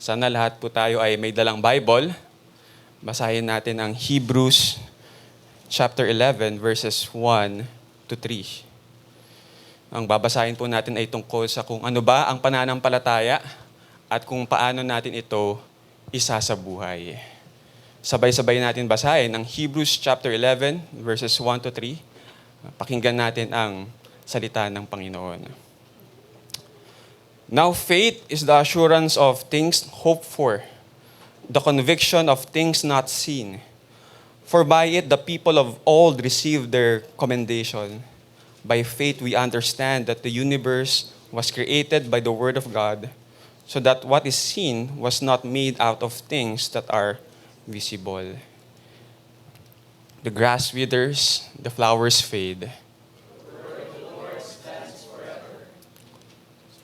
Sana lahat po tayo ay may dalang Bible. Basahin natin ang Hebrews chapter 11 verses 1 to 3. Ang babasahin po natin ay tungkol sa kung ano ba ang pananampalataya at kung paano natin ito isasabuhay. Sabay-sabay natin basahin ang Hebrews chapter 11 verses 1 to 3. Pakinggan natin ang salita ng Panginoon. Now faith is the assurance of things hoped for, the conviction of things not seen. For by it the people of old received their commendation. By faith we understand that the universe was created by the word of God, so that what is seen was not made out of things that are visible. The grass withers, the flowers fade.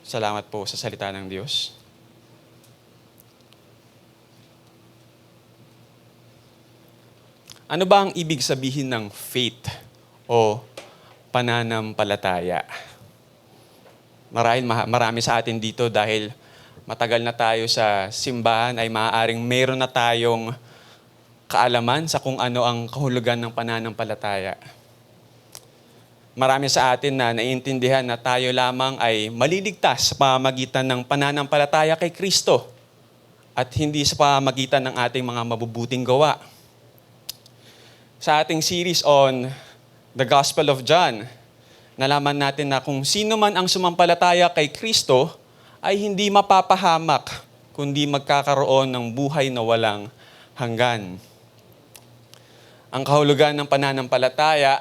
Salamat po sa salita ng Diyos. Ano ba ang ibig sabihin ng faith o pananampalataya? Marami sa atin dito dahil matagal na tayo sa simbahan ay maaaring meron na tayong kaalaman sa kung ano ang kahulugan ng pananampalataya. Marami sa atin na naiintindihan na tayo lamang ay maliligtas sa pamamagitan ng pananampalataya kay Kristo at hindi sa pamamagitan ng ating mga mabubuting gawa. Sa ating series on the Gospel of John, nalaman natin na kung sino man ang sumampalataya kay Kristo ay hindi mapapahamak kundi magkakaroon ng buhay na walang hanggan. Ang kahulugan ng pananampalataya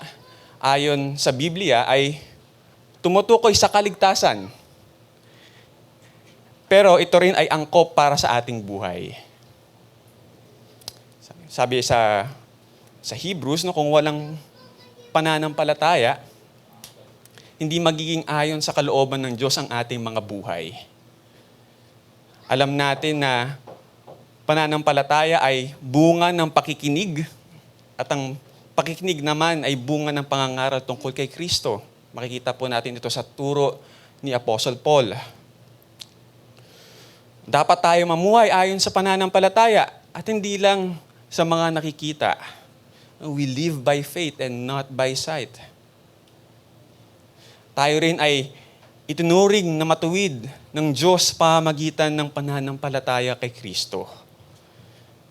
ayon sa Biblia ay tumutukoy sa kaligtasan. Pero ito rin ay angkop para sa ating buhay. Sabi sa Hebrews, kung walang pananampalataya, hindi magiging ayon sa kalooban ng Diyos ang ating mga buhay. Alam natin na pananampalataya ay bunga ng pakikinig at ang pakikinig naman ay bunga ng pangangaral tungkol kay Kristo. Makikita po natin ito sa turo ni Apostle Paul. Dapat tayo mamuhay ayon sa pananampalataya at hindi lang sa mga nakikita. We live by faith and not by sight. Tayo rin ay itinuring na matuwid ng Diyos pamamagitan ng pananampalataya kay Kristo.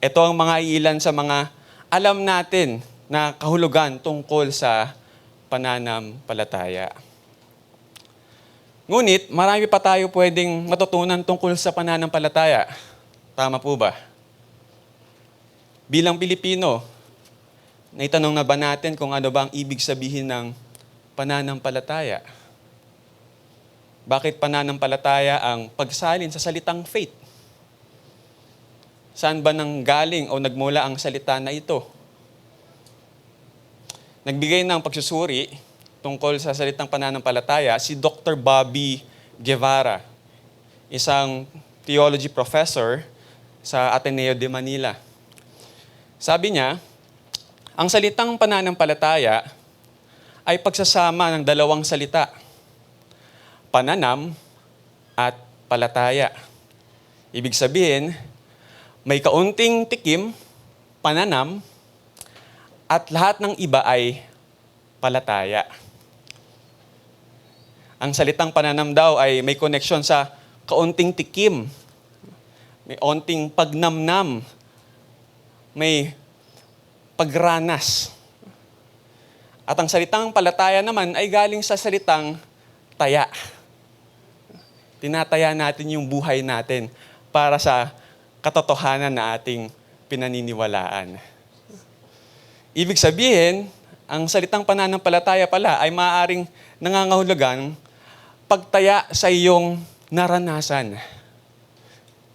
Ito ang mga ilan sa mga alam natin na kahulugan tungkol sa pananampalataya. Ngunit, marami pa tayo pwedeng matutunan tungkol sa pananampalataya. Tama po ba? Bilang Pilipino, naitanong na ba natin kung ano ba ang ibig sabihin ng pananampalataya? Bakit pananampalataya ang pagsalin sa salitang faith? Saan ba nanggaling o nagmula ang salita na ito? Nagbigay ng pagsusuri tungkol sa salitang pananampalataya si Dr. Bobby Guevara, isang theology professor sa Ateneo de Manila. Sabi niya, ang salitang pananampalataya ay pagsasama ng dalawang salita, pananam at palataya. Ibig sabihin, may kaunting tikim, pananam, at lahat ng iba ay palataya. Ang salitang pananam daw ay may koneksyon sa kaunting tikim, may onting pagnamnam, may pagranas. At ang salitang palataya naman ay galing sa salitang taya. Tinataya natin yung buhay natin para sa katotohanan na ating pinaniniwalaan. Ibig sabihin, ang salitang pananampalataya pala ay maaaring nangangahulugang pagtaya sa iyong naranasan.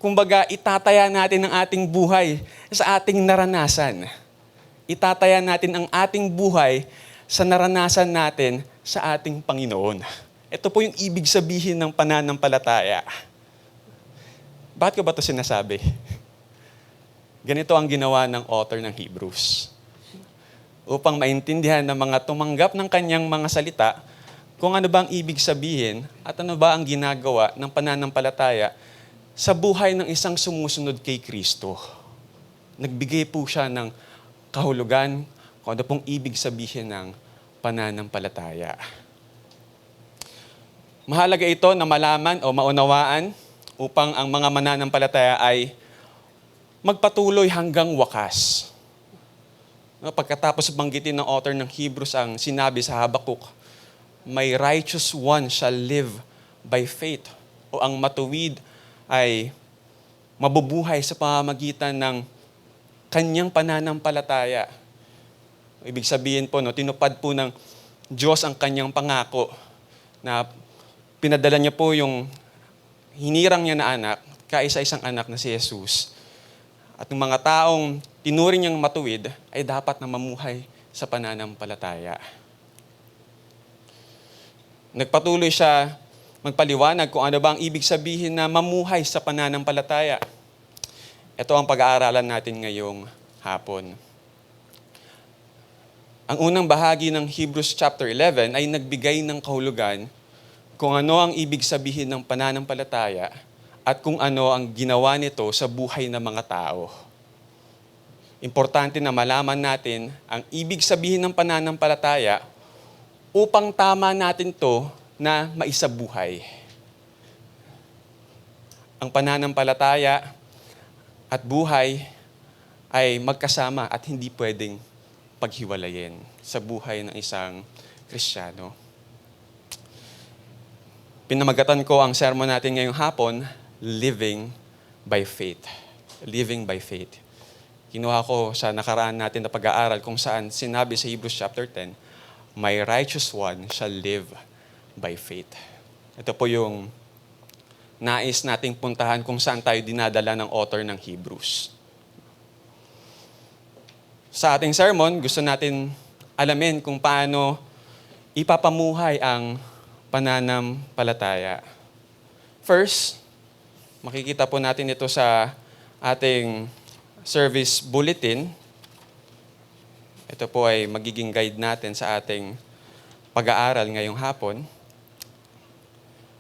Kumbaga, itataya natin ang ating buhay sa ating naranasan. Itataya natin ang ating buhay sa naranasan natin sa ating Panginoon. Ito po yung ibig sabihin ng pananampalataya. Bakit ko ba ito sinasabi? Ganito ang ginawa ng author ng Hebrews. Upang maintindihan ng mga tumanggap ng kanyang mga salita kung ano ba ang ibig sabihin at ano ba ang ginagawa ng pananampalataya sa buhay ng isang sumusunod kay Kristo. Nagbigay po siya ng kahulugan kung ano pong ibig sabihin ng pananampalataya. Mahalaga ito na malaman o maunawaan upang ang mga mananampalataya ay magpatuloy hanggang wakas. Pagkatapos banggitin ng author ng Hebrews ang sinabi sa Habakuk, "My righteous one shall live by faith." O ang matuwid ay mabubuhay sa pamamagitan ng kanyang pananampalataya. Ibig sabihin po, tinupad po ng Diyos ang kanyang pangako na pinadala niya po yung hinirang niya na anak, kaisa-isang anak na si Jesus. At ng mga taong tinuring niyang matuwid ay dapat na mamuhay sa pananampalataya. Nagpatuloy siya magpaliwanag kung ano ba ang ibig sabihin na mamuhay sa pananampalataya. Ito ang pag-aaralan natin ngayong hapon. Ang unang bahagi ng Hebrews chapter 11 ay nagbigay ng kahulugan kung ano ang ibig sabihin ng pananampalataya at kung ano ang ginawa nito sa buhay ng mga tao. Importante na malaman natin ang ibig sabihin ng pananampalataya upang tama natin to na maisabuhay. Ang pananampalataya at buhay ay magkasama at hindi pwedeng paghiwalayin sa buhay ng isang Kristiyano. Pinamagatan ko ang sermon natin ngayong hapon, Living by Faith. Living by Faith. Kinuha ko sa nakaraan natin na pag-aaral kung saan sinabi sa Hebrews chapter 10, "My righteous one shall live by faith." Ito po yung nais nating puntahan kung saan tayo dinadala ng author ng Hebrews. Sa ating sermon, gusto natin alamin kung paano ipapamuhay ang pananampalataya. First, makikita po natin ito sa ating service bulletin. Ito po ay magiging guide natin sa ating pag-aaral ngayong hapon.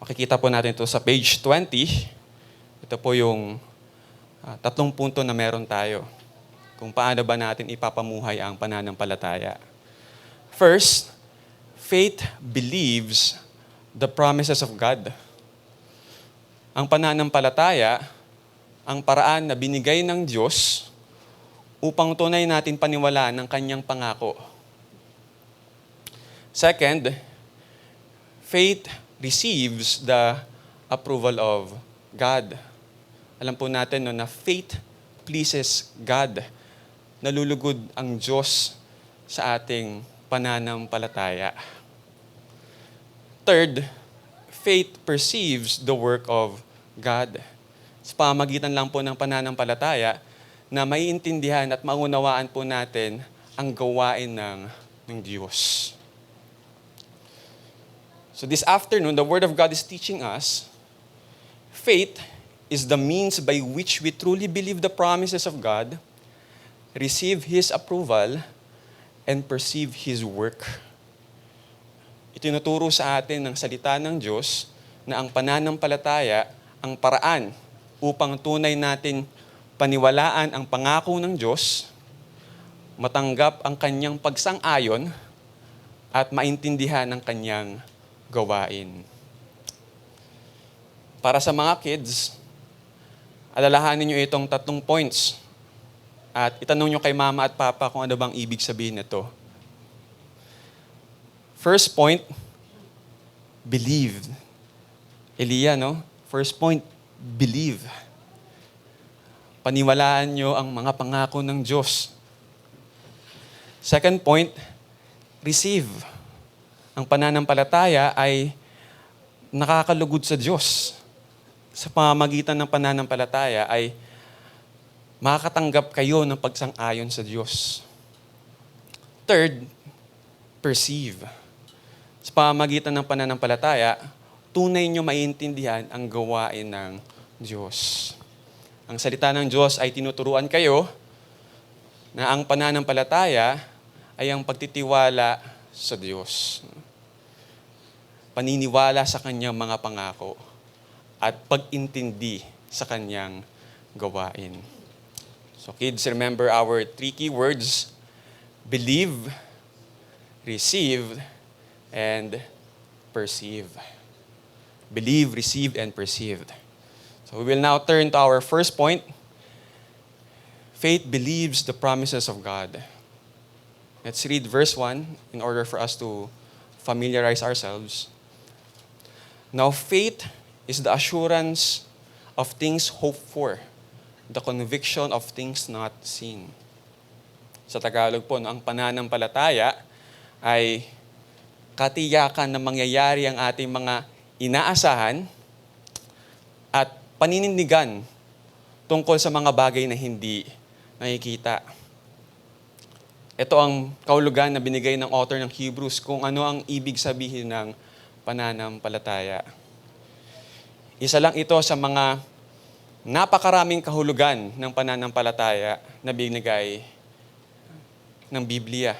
Makikita po natin ito sa page 20. Ito po yung 3 punto na meron tayo kung paano ba natin ipapamuhay ang pananampalataya. First, faith believes the promises of God. Ang pananampalataya, ang paraan na binigay ng Diyos upang tunay natin paniwalaan ang kanyang pangako. Second, faith receives the approval of God. Alam po natin na faith pleases God. Nalulugod ang Diyos sa ating pananampalataya. Third, faith perceives the work of God. Sa pamagitan lang po ng pananampalataya na maiintindihan at maunawaan po natin ang gawain ng Diyos. So this afternoon, the Word of God is teaching us, faith is the means by which we truly believe the promises of God, receive His approval, and perceive His work. Itinuturo sa atin ng salita ng Diyos na ang pananampalataya, ang paraan upang tunay natin paniwalaan ang pangako ng Diyos, matanggap ang kanyang pagsang-ayon, at maintindihan ang kanyang gawain. Para sa mga kids, alalahanin nyo itong 3 points at itanong nyo kay mama at papa kung ano bang ibig sabihin nito. First point, believe. Elia, no? First point, believe. Paniwalaan nyo ang mga pangako ng Diyos. Second point, receive. Ang pananampalataya ay nakakalugod sa Diyos. Sa pamamagitan ng pananampalataya ay makakatanggap kayo ng pagsang-ayon sa Diyos. Third, perceive. Sa pamamagitan ng pananampalataya, tunay nyo maiintindihan ang gawain ng Diyos. Ang salita ng Diyos ay tinuturuan kayo na ang pananampalataya ay ang pagtitiwala sa Diyos. Paniniwala sa kanyang mga pangako. at pag-intindi sa kanyang gawain. So kids, remember our 3 key words: believe, receive, and perceive. Believe, receive, and perceive. So we will now turn to our first point. Faith believes the promises of God. Let's read verse 1 in order for us to familiarize ourselves. Now faith is the assurance of things hoped for, the conviction of things not seen. Sa Tagalog po, ang pananampalataya ay katiyakan na mangyayari ang ating mga inaasahan at paninindigan tungkol sa mga bagay na hindi nakikita. Ito ang kahulugan na binigay ng author ng Hebrews kung ano ang ibig sabihin ng pananampalataya. Isa lang ito sa mga napakaraming kahulugan ng pananampalataya na binigay ng Biblia.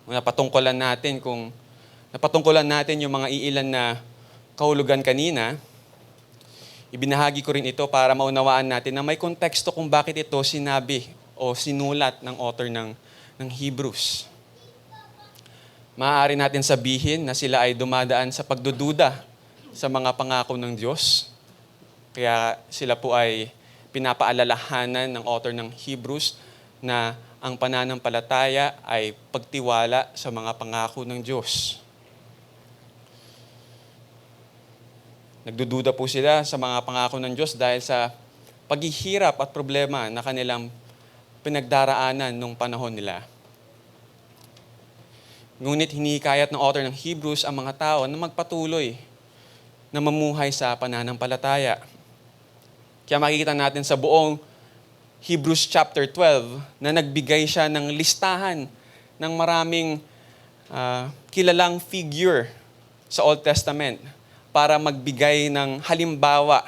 Napatungkulan natin yung mga iilan na kahulugan kanina, ibinahagi ko rin ito para maunawaan natin na may konteksto kung bakit ito sinabi o sinulat ng author ng Hebrews. Maaari natin sabihin na sila ay dumadaan sa pagdududa sa mga pangako ng Diyos. Kaya sila po ay pinapaalalahanan ng author ng Hebrews na ang pananampalataya ay pagtiwala sa mga pangako ng Diyos. Nagdududa po sila sa mga pangako ng Diyos dahil sa paghihirap at problema na kanilang pinagdaraanan nung panahon nila. Ngunit hinikayat ng author ng Hebrews ang mga tao na magpatuloy na mamuhay sa pananampalataya. Kaya makikita natin sa buong Hebrews chapter 12 na nagbigay siya ng listahan ng maraming kilalang figure sa Old Testament para magbigay ng halimbawa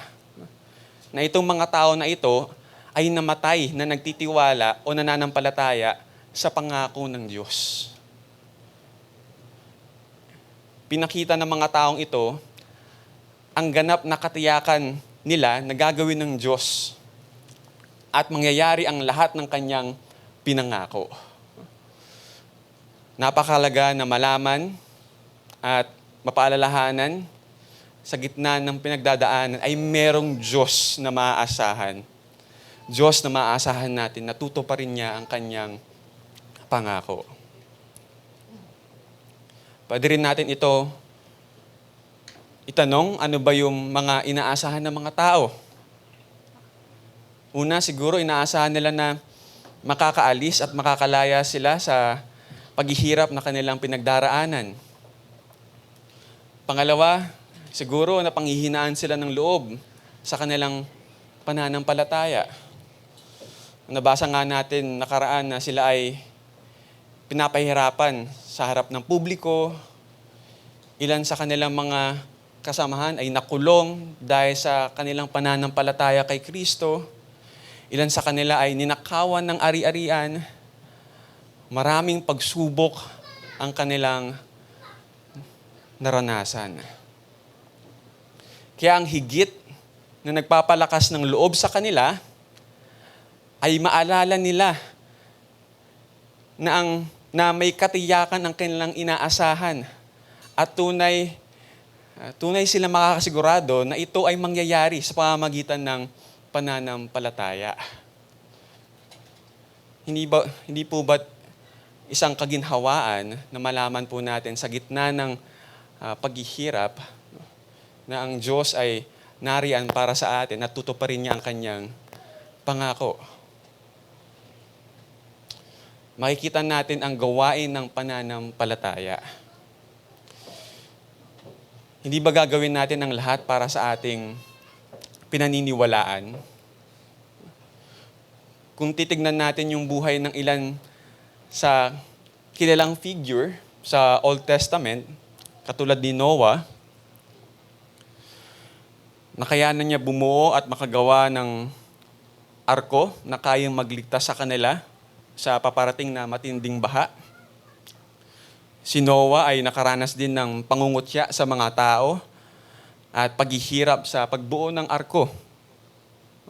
na itong mga tao na ito ay namatay na nagtitiwala o nananampalataya sa pangako ng Diyos. Pinakita ng mga taong ito ang ganap na katiyakan nila na gagawin ng Diyos at mangyayari ang lahat ng kanyang pinangako. Napakahalaga na malaman at mapaalalahanan sa gitna ng pinagdadaanan ay merong Diyos na maaasahan. Diyos na maaasahan natin na tutuparin niya ang kanyang pangako. Pwede rin natin ito itanong, ano ba yung mga inaasahan ng mga tao? Una, siguro inaasahan nila na makakaalis at makakalaya sila sa paghihirap na kanilang pinagdaraanan. Pangalawa, siguro na panghihinaan sila ng loob sa kanilang pananampalataya. Nabasa nga natin nakaraan na sila ay pinapahirapan sa harap ng publiko. Ilan sa kanilang mga kasamahan ay nakulong dahil sa kanilang pananampalataya kay Kristo. Ilan sa kanila ay ninakawan ng ari-arian. Maraming pagsubok ang kanilang naranasan. Kaya ang higit na nagpapalakas ng loob sa kanila ay maalala nila na may katiyakan ang kanilang inaasahan at tunay sila makakasigurado na ito ay mangyayari sa pamamagitan ng pananampalataya. Hindi po ba isang kaginhawaan na malaman po natin sa gitna ng paghihirap na ang Diyos ay nariyan para sa atin at tutuparin niya ang kanyang pangako. Makikita natin ang gawain ng pananampalataya. Hindi ba gagawin natin ang lahat para sa ating pinaniniwalaan? Kung titignan natin yung buhay ng ilan sa kilalang figure sa Old Testament, katulad ni Noah, nakayanan niya bumuo at makagawa ng arko na kayang magligtas sa kanila sa paparating na matinding baha. Si Noah ay nakaranas din ng pangungutya sa mga tao at paghihirap sa pagbuo ng arko.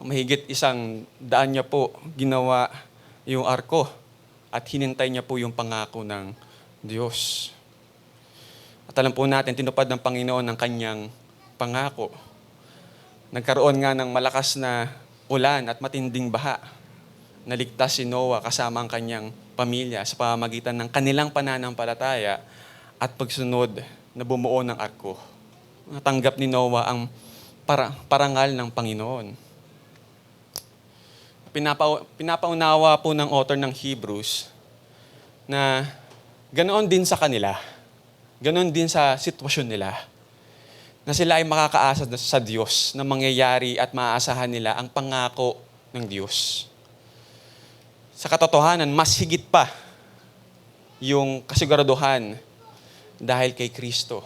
Mahigit 100 niya po ginawa yung arko at hinintay niya po yung pangako ng Diyos. At alam po natin, tinupad ng Panginoon ang kanyang pangako. Nagkaroon nga ng malakas na ulan at matinding baha. Naligtas si Noah kasama ang kanyang pamilya sa pamamagitan ng kanilang pananampalataya at pagsunod na bumuo ng arko. Natanggap ni Noah ang parangal ng Panginoon. Pinapaunawa po ng author ng Hebrews na ganoon din sa kanila, ganoon din sa sitwasyon nila, na sila ay makakaasa sa Diyos na mangyayari at maaasahan nila ang pangako ng Diyos. Sa katotohanan, mas higit pa yung kasiguraduhan dahil kay Kristo.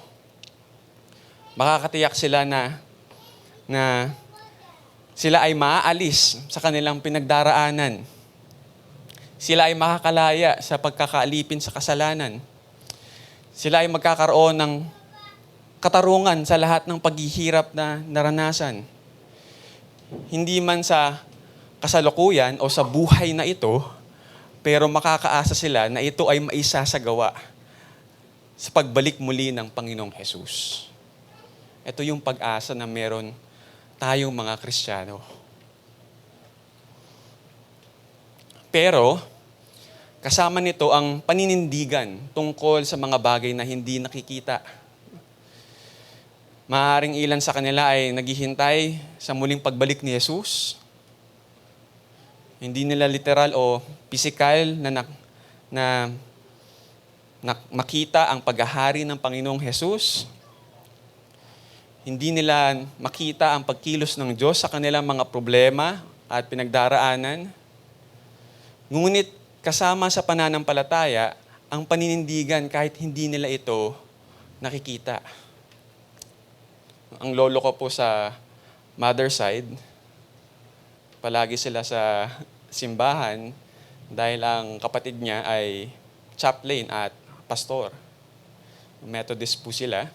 Makakatiyak sila na sila ay maaalis sa kanilang pinagdaraanan. Sila ay makakalaya sa pagkakaalipin sa kasalanan. Sila ay magkakaroon ng katarungan sa lahat ng paghihirap na naranasan. Hindi man sa kasalukuyan o sa buhay na ito, pero makakaasa sila na ito ay maisasagawa sa pagbalik muli ng Panginoong Hesus. Ito yung pag-asa na meron tayong mga Kristiyano. Pero, kasama nito ang paninindigan tungkol sa mga bagay na hindi nakikita. Maaaring ilan sa kanila ay naghihintay sa muling pagbalik ni Jesus. Hindi nila literal o pisikal na makita ang paghahari ng Panginoong Hesus. Hindi nila makita ang pagkilos ng Diyos sa kanilang mga problema at pinagdaraanan. Ngunit kasama sa pananampalataya ang paninindigan kahit hindi nila ito nakikita. Ang lolo ko po sa mother side, palagi sila sa simbahan dahil ang kapatid niya ay chaplain at pastor. Methodist po sila.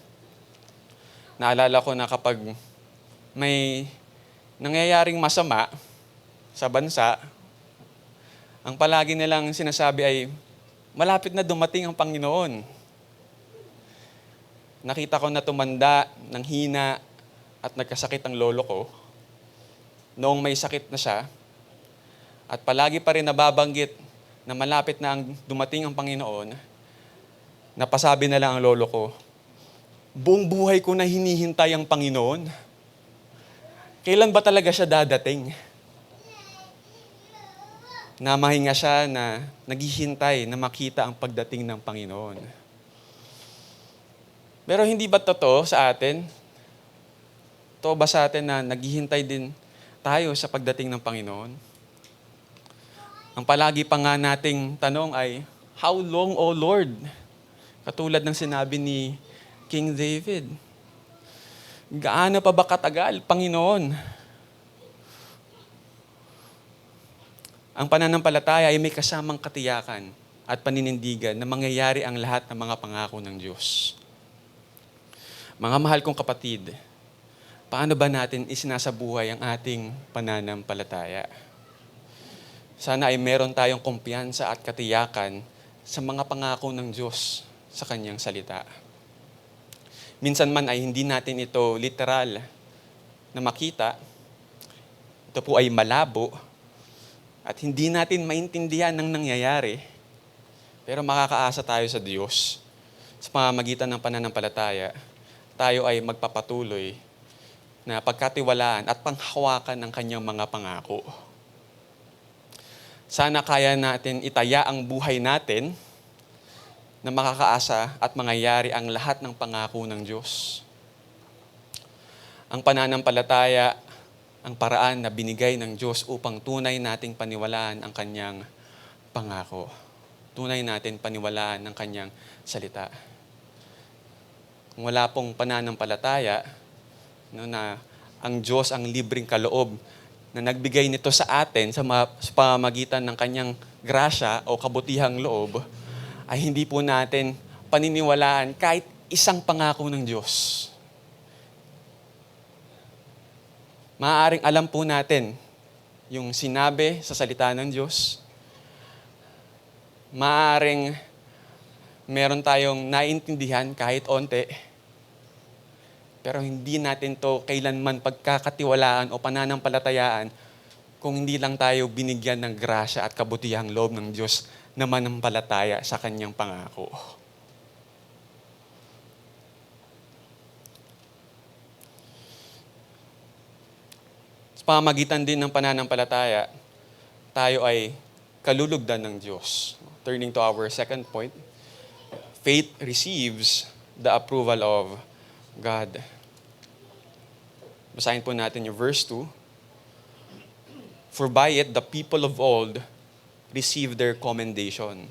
Naalala ko na kapag may nangyayaring masama sa bansa, ang palagi nilang sinasabi ay, malapit na dumating ang Panginoon. Nakita ko na tumanda, ng hina, at nagkasakit ang lolo ko. Noong may sakit na siya, at palagi pa rin nababanggit na malapit na ang dumating ang Panginoon, napasabi na lang ang lolo ko, buong buhay ko na hinihintay ang Panginoon. Kailan ba talaga siya dadating? Namahinga siya na naghihintay na makita ang pagdating ng Panginoon. Pero hindi ba totoo sa atin? Totoo ba sa atin na naghihintay din tayo sa pagdating ng Panginoon? Ang palagi pa nga nating tanong ay, how long, O Lord? Katulad ng sinabi ni King David. Gaano pa ba katagal, Panginoon? Ang pananampalataya ay may kasamang katiyakan at paninindigan na mangyayari ang lahat ng mga pangako ng Diyos. Mga mahal kong kapatid, paano ba natin isinasabuhay ang ating pananampalataya? Sana ay meron tayong kumpiyansa at katiyakan sa mga pangako ng Diyos sa Kanyang salita. Minsan man ay hindi natin ito literal na makita. Ito po ay malabo at hindi natin maintindihan ng nangyayari. Pero makakaasa tayo sa Diyos. Sa pamamagitan ng pananampalataya, tayo ay magpapatuloy na pagkatiwalaan at panghawakan ng Kanyang mga pangako. Sana kaya natin itaya ang buhay natin na makakaasa at mangyayari ang lahat ng pangako ng Diyos. Ang pananampalataya, ang paraan na binigay ng Diyos upang tunay nating paniwalaan ang Kanyang pangako. Tunay natin paniwalaan ang Kanyang salita. Kung wala pong pananampalataya, na ang Diyos ang libreng kaloob na nagbigay nito sa atin sa pamamagitan ng Kanyang grasya o kabutihang loob, ay hindi po natin paniniwalaan kahit isang pangako ng Diyos. Maaaring alam po natin yung sinabi sa salita ng Diyos. Maaaring meron tayong naintindihan kahit onte, pero hindi natin to kailanman pagkakatiwalaan o pananampalatayaan kung hindi lang tayo binigyan ng grasya at kabutihang loob ng Diyos na manampalataya sa Kanyang pangako. Sa pamamagitan din ng pananampalataya, tayo ay kalulugdan ng Diyos. Turning to our second point, faith receives the approval of God. Basahin po natin yung verse 2. For by it the people of old received their commendation.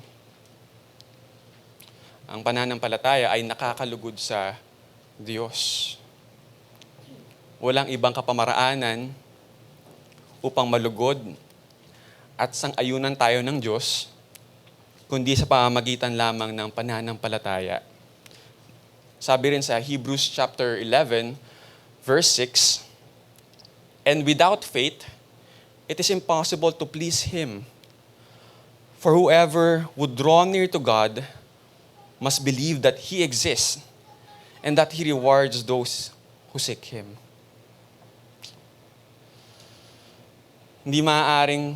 Ang pananampalataya ay nakakalugod sa Diyos. Walang ibang kapamaraanan upang malugod at sang-ayunan tayo ng Diyos, kundi sa pamamagitan lamang ng pananampalataya. Sabi rin sa Hebrews chapter 11, verse 6, and without faith, it is impossible to please Him. For whoever would draw near to God must believe that He exists and that He rewards those who seek Him. Hindi maaaring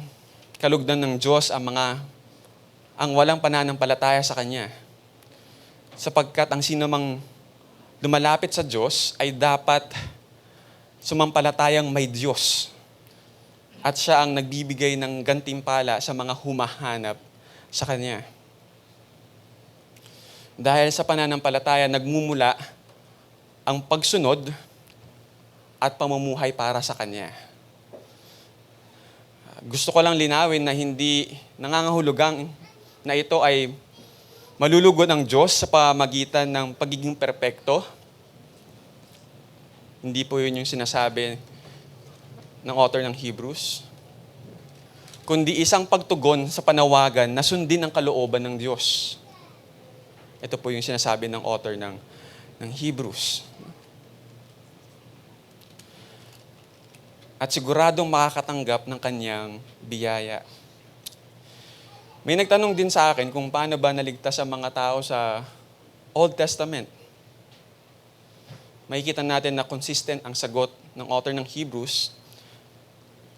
kalugdan ng Diyos ang walang pananampalataya sa Kanya. Sapagkat ang sinumang lumalapit sa Diyos ay dapat sumampalatayang may Diyos. At siya ang nagbibigay ng gantimpala sa mga humahanap sa Kanya. Dahil sa pananampalataya, nagmumula ang pagsunod at pamumuhay para sa Kanya. Gusto ko lang linawin na hindi nangangahulugang na ito ay malulugod ang Diyos sa pamamagitan ng pagiging perpekto. Hindi po yun yung sinasabi ng author ng Hebrews. Kundi isang pagtugon sa panawagan na sundin ang kalooban ng Diyos. Ito po yung sinasabi ng author ng Hebrews. At siguradong makakatanggap ng kanyang biyaya. May nagtanong din sa akin kung paano ba naligtas ang mga tao sa Old Testament. Makikita natin na consistent ang sagot ng author ng Hebrews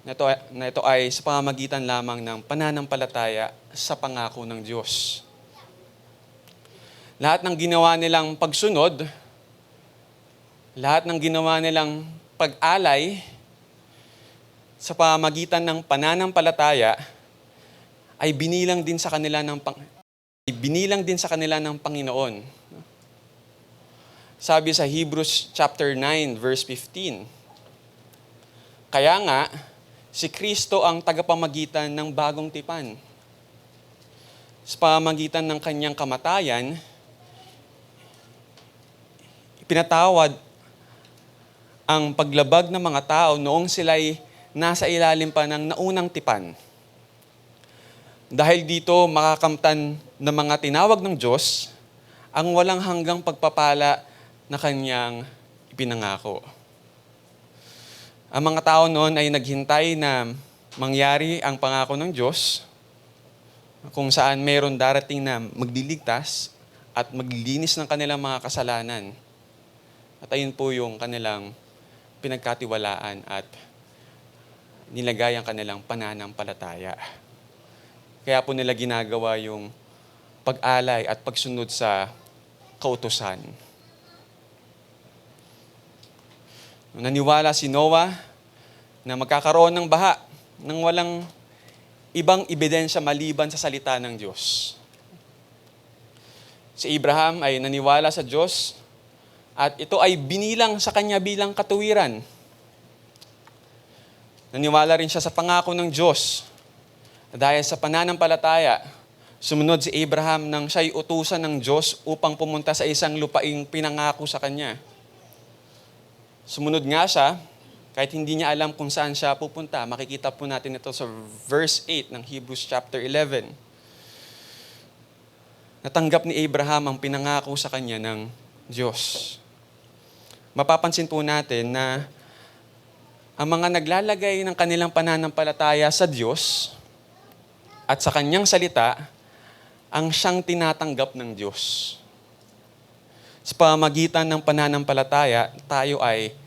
na ito ay sa pamamagitan lamang ng pananampalataya sa pangako ng Diyos. Lahat ng ginawa nilang pagsunod, lahat ng ginawa nilang pag-alay sa pamamagitan ng pananampalataya ay binilang din sa kanila ng Panginoon. Sabi sa Hebrews chapter 9 verse 15, kaya nga si Kristo ang tagapamagitan ng bagong tipan. Sa pamamagitan ng kanyang kamatayan, ipinatawad ang paglabag ng mga tao noong sila'y nasa ilalim pa ng naunang tipan. Dahil dito, makakamtan ng mga tinawag ng Diyos ang walang hanggang pagpapala na kanyang ipinangako. Ang mga tao noon ay naghintay na mangyari ang pangako ng Diyos kung saan mayroon darating na magliligtas at maglilinis ng kanilang mga kasalanan. At ayun po yung kanilang pinagkatiwalaan at nilagay ang kanilang pananampalataya. Kaya po nila ginagawa yung pag-alay at pagsunod sa kautusan. Naniwala si Noah na magkakaroon ng baha nang walang ibang ebidensya maliban sa salita ng Diyos. Si Abraham ay naniwala sa Diyos at ito ay binilang sa kanya bilang katuwiran. Naniwala rin siya sa pangako ng Diyos. Dahil sa pananampalataya, sumunod si Abraham nang siya'y utusan ng Diyos upang pumunta sa isang lupaing pinangako sa kanya. Sumunod nga siya, kahit hindi niya alam kung saan siya pupunta. Makikita po natin ito sa verse 8 ng Hebrews chapter 11. Natanggap ni Abraham ang pinangako sa kanya ng Diyos. Mapapansin po natin na Ang mga naglalagay ng kanilang pananampalataya sa Diyos at sa Kanyang salita, ang siyang tinatanggap ng Diyos. Sa pamamagitan ng pananampalataya, tayo ay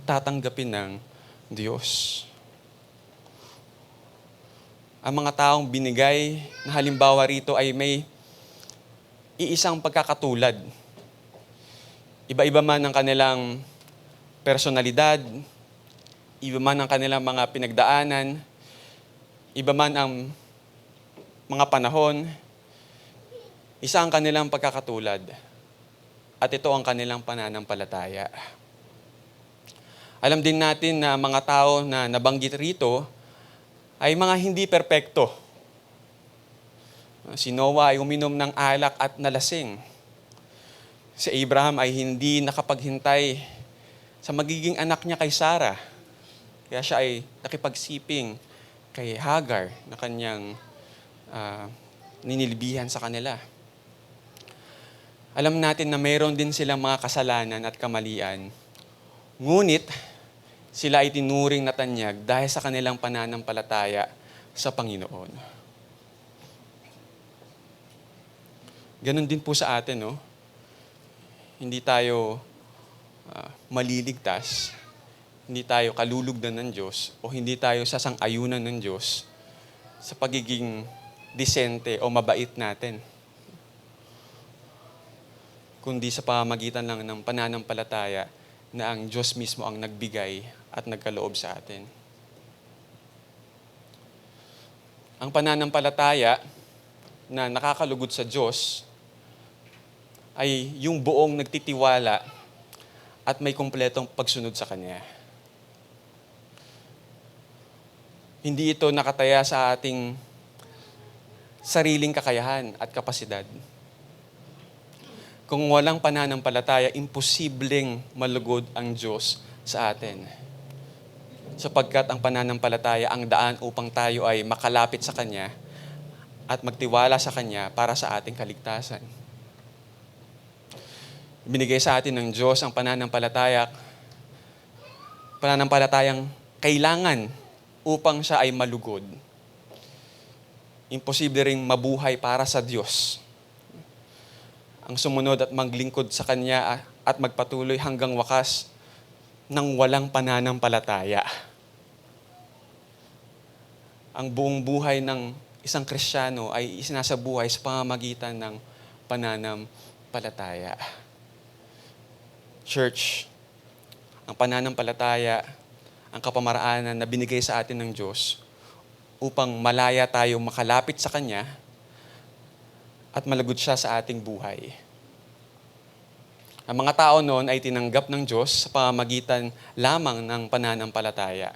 tatanggapin ng Diyos. Ang mga taong binigay na halimbawa rito ay may iisang pagkakatulad. Iba-iba man ang kanilang personalidad, iba man ang kanilang mga pinagdaanan, iba man ang mga panahon, isa ang kanilang pagkakatulad. At ito ang kanilang pananampalataya. Alam din natin na mga tao na nabanggit rito ay mga hindi perpekto. Si Noah ay uminom ng alak at nalasing. Si Abraham ay hindi nakapaghintay sa magiging anak niya kay Sarah. Kaya siya ay nakipagsiping kay Hagar na kanyang ninilbihan sa kanila. Alam natin na mayroon din silang mga kasalanan at kamalian. Ngunit, sila ay tinuring na tanyag dahil sa kanilang pananampalataya sa Panginoon. Ganon din po sa atin, no? Hindi tayo maliligtas, hindi tayo kalulugdan ng Diyos, o hindi tayo sasang-ayunan ng Diyos sa pagiging disente o mabait natin, kundi sa pamamagitan lang ng pananampalataya na ang Diyos mismo ang nagbigay at nagkaloob sa atin. Ang pananampalataya na nakakalugod sa Diyos ay yung buong nagtitiwala at may kumpletong pagsunod sa Kanya. Hindi ito nakataya sa ating sariling kakayahan at kapasidad. Kung walang pananampalataya, imposibleng malugod ang Diyos sa atin. Sapagkat ang pananampalataya ang daan upang tayo ay makalapit sa Kanya at magtiwala sa Kanya para sa ating kaligtasan. Binigay sa atin ng Diyos ang pananampalatayang kailangan upang siya ay malugod. Imposible ring mabuhay para sa Diyos ang sumunod at maglingkod sa Kanya at magpatuloy hanggang wakas ng walang pananampalataya. Ang buong buhay ng isang Kristiyano ay isinasabuhay sa pamamagitan ng pananampalataya. Church, ang pananampalataya, ang kapamaraanan na binigay sa atin ng Diyos upang malaya tayo makalapit sa Kanya at malugod siya sa ating buhay. Ang mga tao noon ay tinanggap ng Diyos sa pamamagitan lamang ng pananampalataya.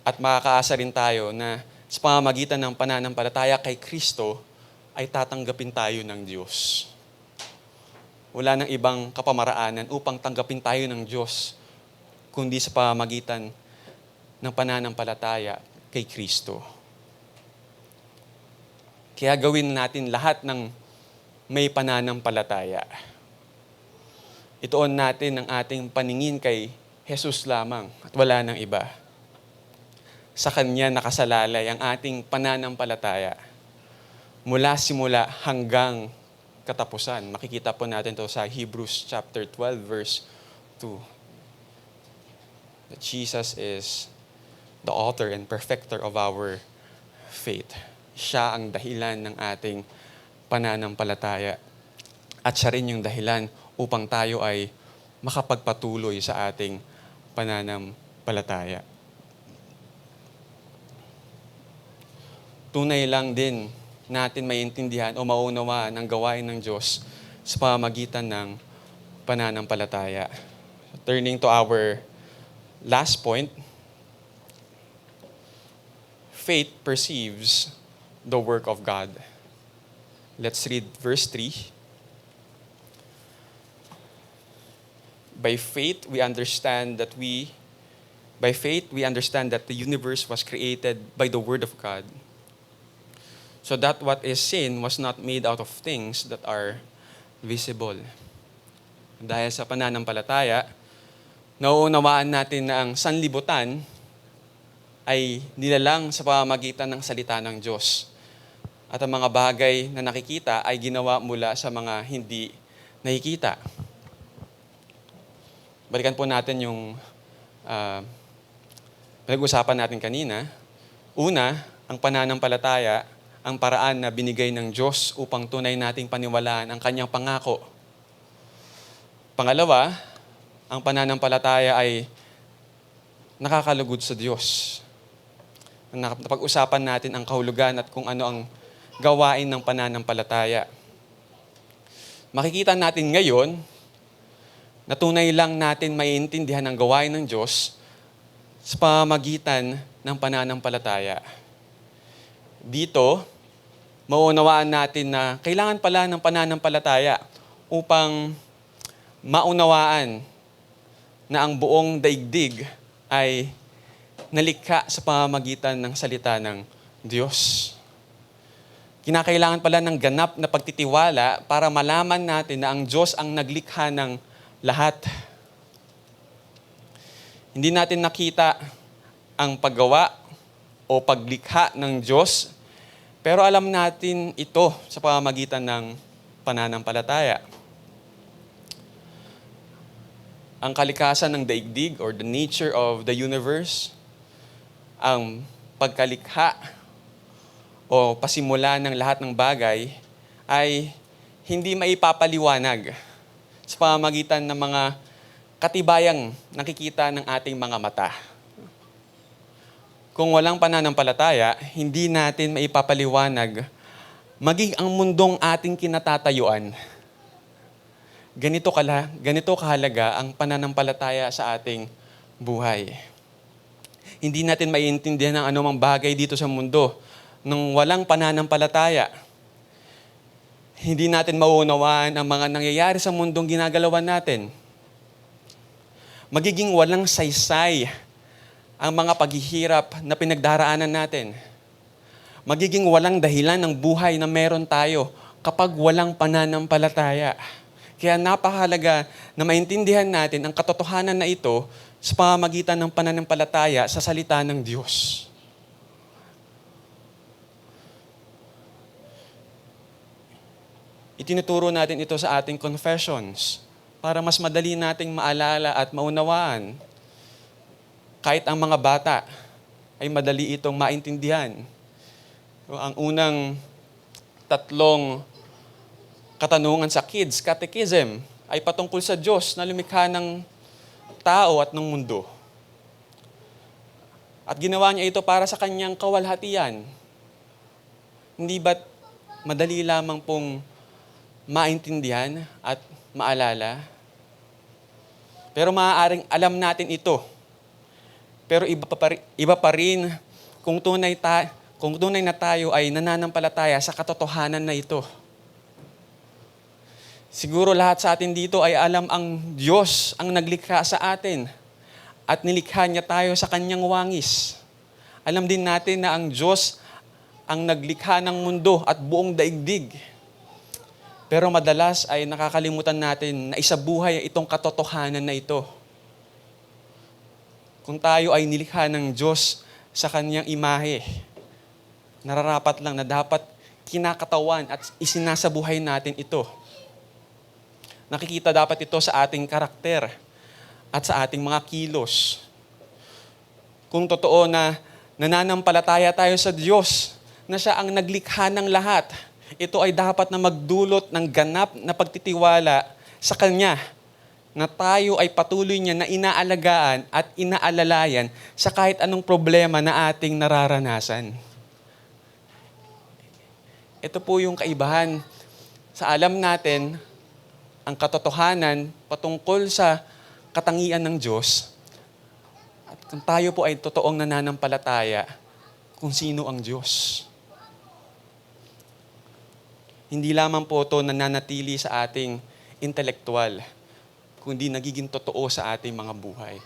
At makakaasa rin tayo na sa pamamagitan ng pananampalataya kay Kristo ay tatanggapin tayo ng Diyos. Wala nang ibang kapamaraanan upang tanggapin tayo ng Diyos kundi sa pamamagitan ng pananampalataya kay Kristo. Kaya gawin natin lahat ng may pananampalataya. Ituon natin ang ating paningin kay Jesus lamang at wala nang iba. Sa Kanya nakasalalay ang ating pananampalataya. Mula simula hanggang katapusan. Makikita po natin ito sa Hebrews chapter 12 verse 2. That Jesus is the author and perfecter of our faith. Siya ang dahilan ng ating pananampalataya. At siya rin yung dahilan upang tayo ay makapagpatuloy sa ating pananampalataya. Tunay lang din natin maintindihan o maunawaan ang gawain ng Diyos sa pamamagitan ng pananampalataya. Turning to our last point, faith perceives the work of God. Let's read verse 3. By faith we understand that the universe was created by the word of God, so that what is seen was not made out of things that are visible. Dahil sa pananampalataya, Nauunawaan natin na ang sanlibutan ay nilalang sa pamamagitan ng salita ng Diyos. At ang mga bagay na nakikita ay ginawa mula sa mga hindi nakikita. Balikan po natin yung pinag-usapan natin kanina. Una, ang pananampalataya, ang paraan na binigay ng Diyos upang tunay nating paniwalaan ang kanyang pangako. Pangalawa, ang pananampalataya ay nakakalugod sa Diyos. Napag-usapan natin ang kahulugan at kung ano ang gawain ng pananampalataya. Makikita natin ngayon na tunay lang natin maiintindihan ang gawain ng Diyos sa pamamagitan ng pananampalataya. Dito, mauunawaan natin na kailangan pala ng pananampalataya upang maunawaan na ang buong daigdig ay nalikha sa pamamagitan ng salita ng Diyos. Kinakailangan pala ng ganap na pagtitiwala para malaman natin na ang Diyos ang naglikha ng lahat. Hindi natin nakita ang paggawa o paglikha ng Diyos, pero alam natin ito sa pamamagitan ng pananampalataya. Ang kalikasan ng daigdig or the nature of the universe, ang pagkalikha o pasimula ng lahat ng bagay ay hindi maipapaliwanag sa pamamagitan ng mga katibayang nakikita ng ating mga mata. Kung walang pananampalataya, hindi natin maipapaliwanag maging ang mundong ating kinatatayuan. Ganito kahalaga ang pananampalataya sa ating buhay. Hindi natin maiintindihan ang anumang bagay dito sa mundo nang walang pananampalataya. Hindi natin mauunawaan ang mga nangyayari sa mundong ginagalawan natin. Magiging walang saysay ang mga paghihirap na pinagdaraanan natin. Magiging walang dahilan ng buhay na meron tayo kapag walang pananampalataya. Kaya napakahalaga na maintindihan natin ang katotohanan na ito sa pamamagitan ng pananampalataya sa salita ng Diyos. Itinuturo natin ito sa ating confessions para mas madali nating maalala at maunawaan. Kahit ang mga bata ay madali itong maintindihan. Ang unang 3 katanungan sa kids catechism ay patungkol sa Diyos na lumikha ng tao at ng mundo. At ginawa niya ito para sa kanyang kawalhatian. Hindi ba't madali lamang pong maintindihan at maalala? Pero maaaring alam natin ito. Pero iba pa rin kung tunay na tayo ay nananampalataya sa katotohanan na ito. Siguro lahat sa atin dito ay alam ang Diyos ang naglikha sa atin at nilikha niya tayo sa kanyang wangis. Alam din natin na ang Diyos ang naglikha ng mundo at buong daigdig. Pero madalas ay nakakalimutan natin na isabuhay itong katotohanan na ito. Kung tayo ay nilikha ng Diyos sa kanyang imahe, nararapat lang na dapat kinakatawan at isinasabuhay natin ito. Nakikita dapat ito sa ating karakter at sa ating mga kilos. Kung totoo na nananampalataya tayo sa Diyos, na siya ang naglikha ng lahat, ito ay dapat na magdulot ng ganap na pagtitiwala sa Kanya, na tayo ay patuloy niya na inaalagaan at inaalalayan sa kahit anong problema na ating nararanasan. Ito po yung kaibahan sa alam natin ang katotohanan patungkol sa katangian ng Diyos at kung tayo po ay totoong nananampalataya kung sino ang Diyos. Hindi lamang po ito nananatili sa ating intelektual, kundi nagiging totoo sa ating mga buhay.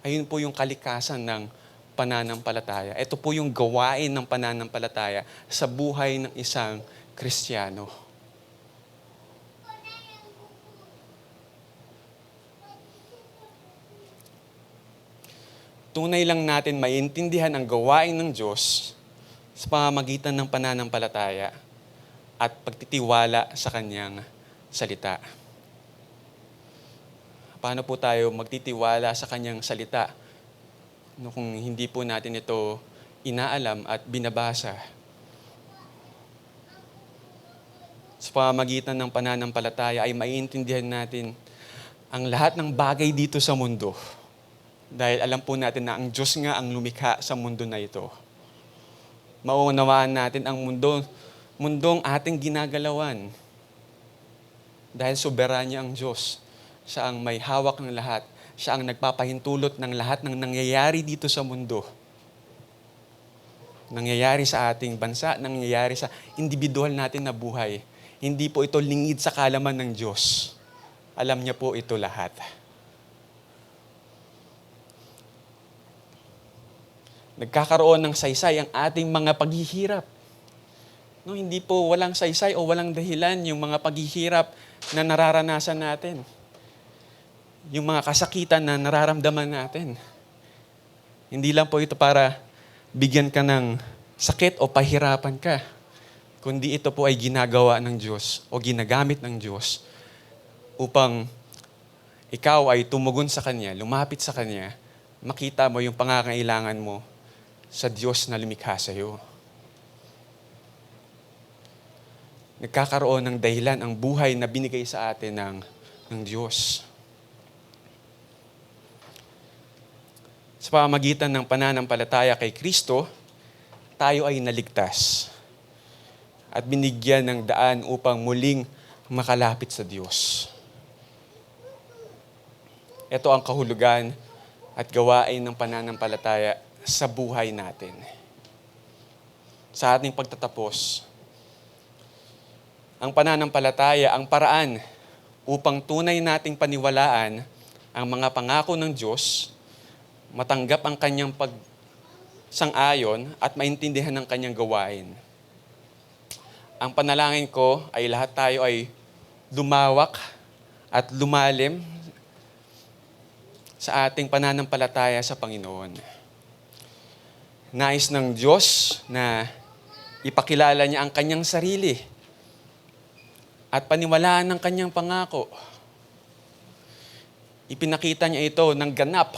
Ayun po yung kalikasan ng pananampalataya. Ito po yung gawain ng pananampalataya sa buhay ng isang Kristiyano. tunay lang natin maintindihan ang gawain ng Diyos sa pamamagitan ng pananampalataya at pagtitiwala sa Kanyang salita. Paano po tayo magtitiwala sa Kanyang salita kung hindi po natin ito inaalam at binabasa? Sa pamamagitan ng pananampalataya ay maiintindihan natin ang lahat ng bagay dito sa mundo. Dahil alam po natin na ang Diyos nga ang lumikha sa mundo na ito. Mauunawaan natin ang mundong ating ginagalawan. Dahil soberanya ang Diyos. Siya ang may hawak ng lahat. Siya ang nagpapahintulot ng lahat ng nangyayari dito sa mundo. Nangyayari sa ating bansa, nangyayari sa individual natin na buhay. Hindi po ito lingid sa kaalaman ng Diyos. Alam niya po ito lahat. Nagkakaroon ng saysay ang ating mga paghihirap. No, hindi po walang saysay o walang dahilan yung mga paghihirap na nararanasan natin. Yung mga kasakitan na nararamdaman natin. Hindi lang po ito para bigyan ka ng sakit o pahirapan ka. Kundi ito po ay ginagawa ng Diyos o ginagamit ng Diyos upang ikaw ay tumugon sa Kanya, lumapit sa Kanya, makita mo yung pangangailangan mo sa Diyos na lumikha sa iyo. Nagkakaroon ng dahilan ang buhay na binigay sa atin ng Diyos. Sa pamamagitan ng pananampalataya kay Kristo, tayo ay naligtas at binigyan ng daan upang muling makalapit sa Diyos. Ito ang kahulugan at gawain ng pananampalataya sa buhay natin. Sa ating pagtatapos, ang pananampalataya ang paraan upang tunay nating paniwalaan ang mga pangako ng Diyos, matanggap ang Kanyang pagsang-ayon at maintindihan ang Kanyang gawain. Ang panalangin ko ay lahat tayo ay lumawak at lumalim sa ating pananampalataya sa Panginoon. Nais ng Diyos na ipakilala niya ang Kanyang sarili at paniwalaan ng Kanyang pangako. Ipinakita niya ito ng ganap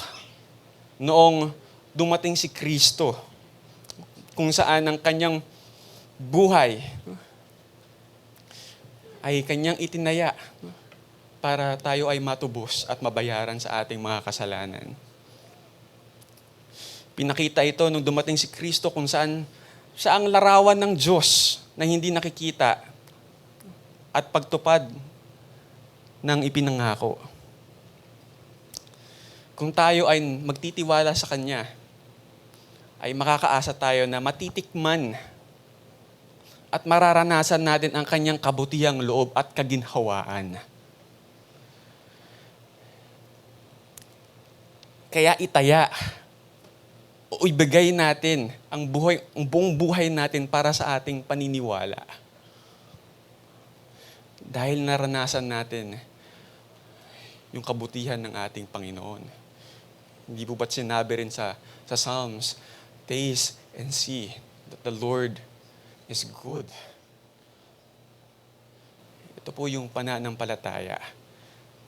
noong dumating si Kristo, kung saan ang Kanyang buhay ay Kanyang itinaya para tayo ay matubos at mabayaran sa ating mga kasalanan. Pinakita ito nung dumating si Kristo kung saan siya ang larawan ng Diyos na hindi nakikita at pagtupad ng ipinangako. Kung tayo ay magtitiwala sa Kanya, ay makakaasa tayo na matitikman at mararanasan natin ang Kanyang kabutihang loob at kaginhawaan. Kaya itaya o ibigay natin ang buong buhay natin para sa ating paniniwala. Dahil naranasan natin yung kabutihan ng ating Panginoon. Hindi po ba't sinabi rin sa Psalms, taste and see that the Lord is good. Ito po yung pananampalataya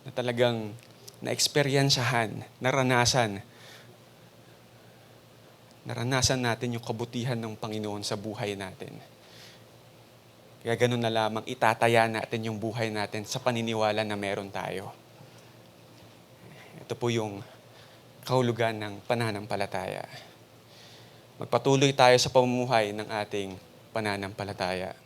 na talagang na-eksperyensahan, naranasan natin yung kabutihan ng Panginoon sa buhay natin. Kaya ganun na lamang itataya natin yung buhay natin sa paniniwala na meron tayo. Ito po yung kahulugan ng pananampalataya. Magpatuloy tayo sa pamumuhay ng ating pananampalataya.